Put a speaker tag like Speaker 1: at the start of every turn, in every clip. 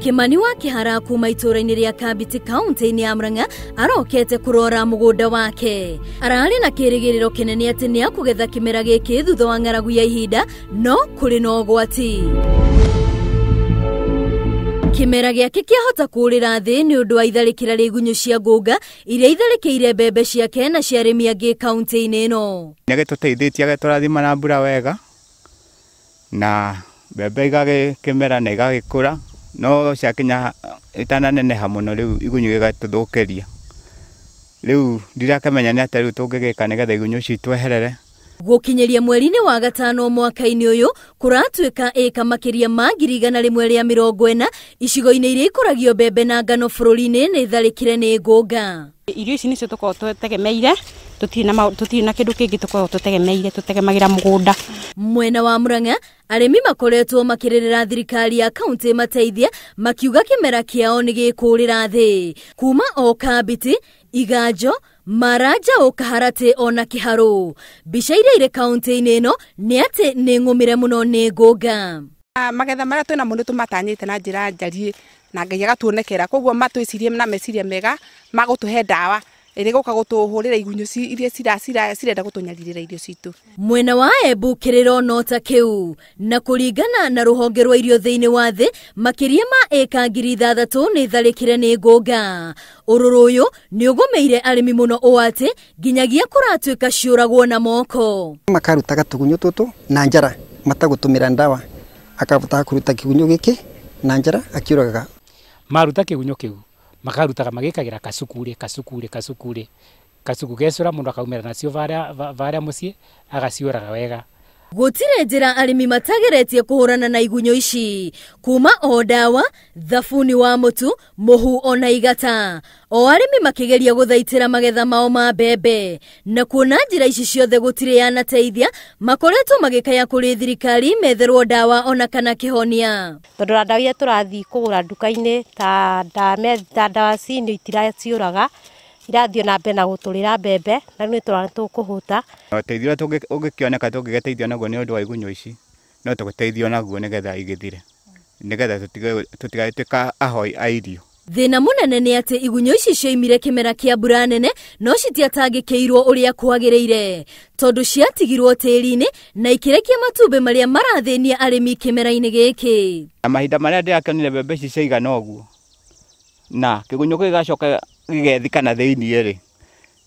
Speaker 1: Kimani wa Kihara kuma itura-ini ria Kabiti kaunti-ini ya Murang'a arokete kurora mugunda wake. Arari na kirigiriro kinene ati ni akugetha kimera giki thutha wa ng'aragu ya ihinda, no kuri no gwati. Kimera giake kiahota kurira thi ni undu wa itharikira ria Igunyu cia ngunga iria itharikire mbembe ciake na cia arimi angi kaunti-ini ino.
Speaker 2: Nigituteithitie ageturathima na mbura wega na mbembe igagikimera na igagikura, no ciakinya itananeneha muno riu Igunyu gigatuthukiria. Riu ndirakamenya ni atari tungigika nigetha Igunyu citweherere.
Speaker 1: Gukinyeria mweri-ini wa gatano mwaka-ini uyu kuratuika eka makiria ma 140 icigo-ini iria ikuragio mbembe na ngano bururi-ini ni itharikire ni ngunga.
Speaker 3: Irio ici nicio tukoragwo tutegemeire, tutiri na kindu kingi tukoragwo tutegemeire, tutegemagira mugunda.
Speaker 1: Mwena wa Murang'a arimi makoretwo makiririra thirikari ya kaunti mateithia makiuga kimera kiao ni gikurira thi kuma o Kabiti, Iganjo, Maraja o Kaharate ona Kiharu. Bica iria ire kaunti-ini ino ni ati ni ngumire muno ni ngunga.
Speaker 3: Magetha maria twina mundu tumatanyite na njira njari na Ngai agatuonekera, koguo matwicirie na meciria mega magutuhe ndawa iri guka gutuhurira Igunyu iria cirenda gutunyaririra irio citu.
Speaker 1: Mwena wa Embu kiriro nota kiu na kuringana na ruhonge rwa irio thiini wa thi makiria ma eka 6,000 ni itharikire ni ngunga. Ururu uyu ni ugumeire arimi muno uati ginyagia kuratuika ciuragwo na moko.
Speaker 4: Makarutaga tugunyu tutu na njara matagutumira ndawa, akabota kuruta kigunyu giki na njara akiuraga.
Speaker 5: Maruta kigunyu kiu makarutaga magikagira kasukure kasuku gesura mundu akaumira nacio varia mucii agaciuraga wega.
Speaker 1: Gutire njira arimi matageretie kuhurana na Igunyu ici kuma o ndawa, thabuni wa mutu, muhu ona igata. O arimi makigeria guthaitira magetha mao ma mbembe na kuona njira ici ciothe gutire yanateithia, makoretwo magikaya kuri thirikari metherwo ndawa ona kana kihonia.
Speaker 6: Tondu ndawa iria turathi kugura nduka-ini ta ndawa cini itiraciuraga irathio na mbere na guturira mbembe na ni turana tukuhuta.
Speaker 2: Teithio tungikioneka tungigeteithio naguo ni undu wa Igunyu ici, no tuguteithio naguo nigetha igithire, nigetha tutigatuika ahoi a irio.
Speaker 1: Thina munene ni ati Igunyu ici cioimire kimera kia mbura nene no citiatangikiirwo uria kwagiriire tondu ciatigirwo tiri-ini na ikirekia matumbi maria marathinia arimi kimera-ini giki.
Speaker 2: Mahinda maria ndirakionire mbembe ici ciaigana uguo na Kigunyũ gigacoka gigethikana thiini ri.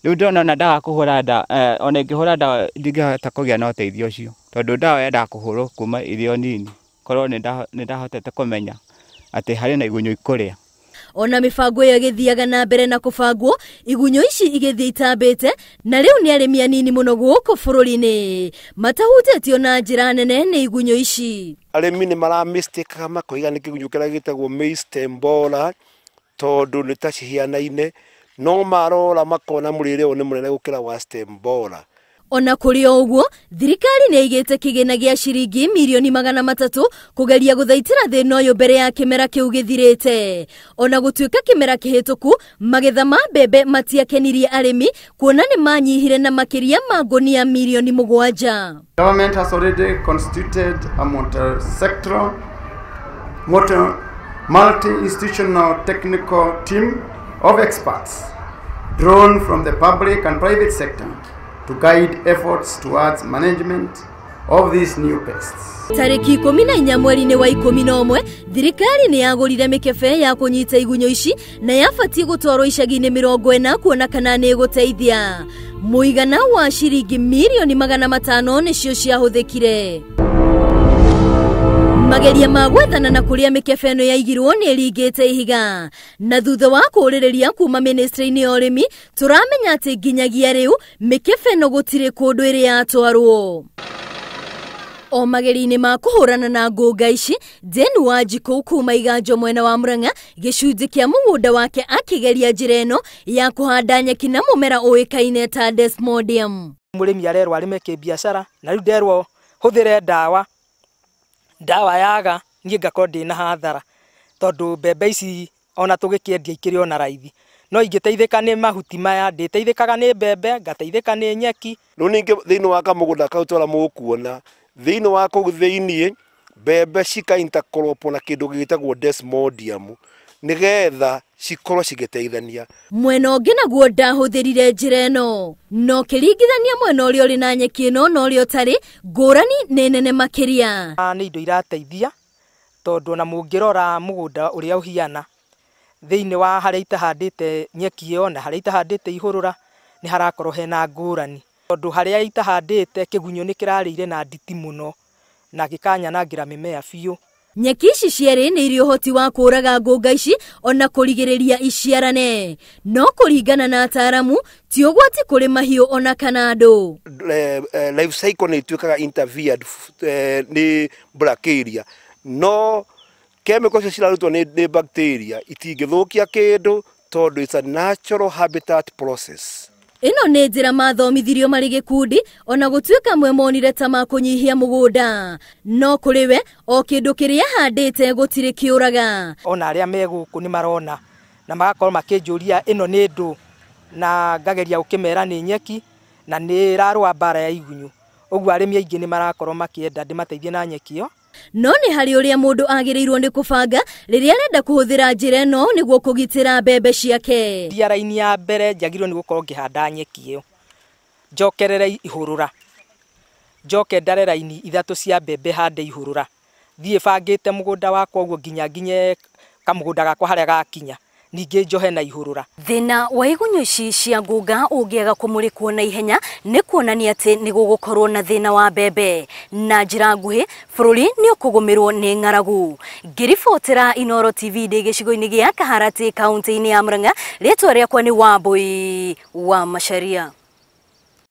Speaker 2: Riu ndona na ndaga kuhura ona ingihura ndawa ndingihota kugia na uteithio ucio tondu ndawa yendaga kuhurwo kuma irio nini, korwo ni ndahotete kumenya ati hari na Igunyu ikuria.
Speaker 1: Ona mifango ya githiaga na mbere na kubangwo, Igunyu ici igithia itambite na riu ni arimi anini muno guku bururi-ini matahutitio na njira nene ni Igunyu ici.
Speaker 7: Arimi ni maramistikaga makoiga ni Kigunyũ kiria gitagwo maize stem borer tondu ni ta cihianaine, no marora makona murire uyu ni munene gukira wa stem borer.
Speaker 1: Ona kuri o uguo thirikari ni igite kigina gia ciringi mirioni 300 kugeria guthaitira thina uyu mbere ya kimera kiu githirite. Ona gutuika kimera kihituku magetha ma mbembe matiakenirie arimi kuona ni manyihire na makiria ma ngunia mirioni 7.
Speaker 8: Government has already constituted a multi-sectoral, multi-institutional technical team of experts drawn from the public and private sector to guide efforts towards management of these new pests.
Speaker 1: Tariki 14 mweri-ini wa 11 thirikari ni yagurire mikebe ya kunyita Igunyu ici na yafati gutwarwo icagi-ini 40 kuona kana ni guteithia. Muigana wa ciringi mirioni 500 nicio ciahuthikire. Mageria ma gwethana na kuria mikebe ino yaigirwo ni ringite ihiga na thutha wa kuririria kuma ministry-ini ya urimi turamenya ati nginyagia riu mikebe ino gutire kundu iri yatwarwo. O mageri-ini ma kuhurana na ngunga ici Deni wa Jiko kuma Iganjo mwena wa Murang'a gicunji kia mugunda wake akigeria njira ino ya kuhanda nyeki na mumera uikaine ta desmodium.
Speaker 9: Murimi arerwo arime kibiashara na riu nderwo huthire ndawa yaga ngi ngakorwo ndina hathara tondu mbembe ici ona tugikiendia ikiri ona raithi no ingiteithika ni mahuti maya nditeithikaga ni mbembe ngateithika ni nyeki.
Speaker 7: Riu ningi thiini wa kamugunda kau twara mukuona thiini wa kuu thiini mbembe cika intercrop na kindu gitagwo desmodium nigetha cikorwo cigiteithania.
Speaker 1: Mwena ũngĩ naguo ndahũthĩrire njĩra ĩno, no kĩringithania mwena ũrĩa ũrĩ na nyeki ĩno na ũrĩa ũtarĩ, ngũrani nĩ nene makĩria.
Speaker 9: Nĩ indo irateithia tondu na mũngĩrora mũgũnda ũrĩa ũhiana thĩinĩ wa harĩa itahandĩte nyeki ĩyo na harĩa itahandĩte ihũrũra nĩ harakorwo hena ngũrani, tondu harĩa itahandĩte kĩgunyũ nĩ kĩrarĩire na nditi mũno na gĩkanyanangira mĩmea biũ.
Speaker 1: Nyeki ici cierĩ nĩ irĩ ũhoti wa kũraga ngũnga ici ona kũrigĩrĩria iciarane, no kũringana na ataramu ti ũgwati kũrĩ mahiũ ona kana andũ.
Speaker 7: Life cycle nĩ ituĩkaga interfered nĩ bacteria, no chemicals cirarutwo nĩ bacteria itingĩthũkia kĩndũ tondu it's a natural habitat process.
Speaker 1: Ĩno nĩ njĩra mathomithirio marĩ gĩkundi ona gũtuĩka mwe monire ta makũnyihia mũgũnda, no kũrĩ we o kĩndũ kĩrĩa handĩte gũtirĩ kĩũraga.
Speaker 9: Ona arĩa me gũkũ nĩ marona na magakorwo makĩnjũria ĩno nĩ ndũ, na ngageria gũkĩmera nĩ nyeki na nĩ rarũa mbara ya Igunyu. Ũguo arĩmi aingĩ nĩ marakorwo makĩenda ndĩmateithie na nyeki ĩyo.
Speaker 1: No nĩ harĩ ũrĩa mũndũ agĩrĩirwo nĩ kũbanga rĩrĩa arenda kũhũthĩra njĩra ĩno nĩguo kũgitĩra mbembe ciake.
Speaker 9: Raini ya mbere njagĩrĩirwo nĩ gũkorwo ngĩhanda nyeki ĩyo, njokerere ihũrũra, njoke ndare raini ithatũ cia mbembe hande ihũrũra, thiĩ bangĩte mũgũnda wakwa ũguo nginye kamũgũnda gakwa harĩa gakinya, ningĩ njohe na ihũrũra.
Speaker 1: Thĩna wa igunyũ ici cia ngũnga ũngĩaga kũmũrĩkwo na ihenya nĩ kuonania atĩ nĩ gũgũkorwo na thĩna wa mbembe. Na njĩra nguhĩ bũrũri nĩ ũkũgũmĩrwo nĩ ng'aragu. Ngĩribotera Inoro TV ndĩ gĩcigo-inĩ gĩa Kaharati kaunti-inĩ ya Murang'a, rĩtwa rĩakwa nĩ Wambui wa Macharia.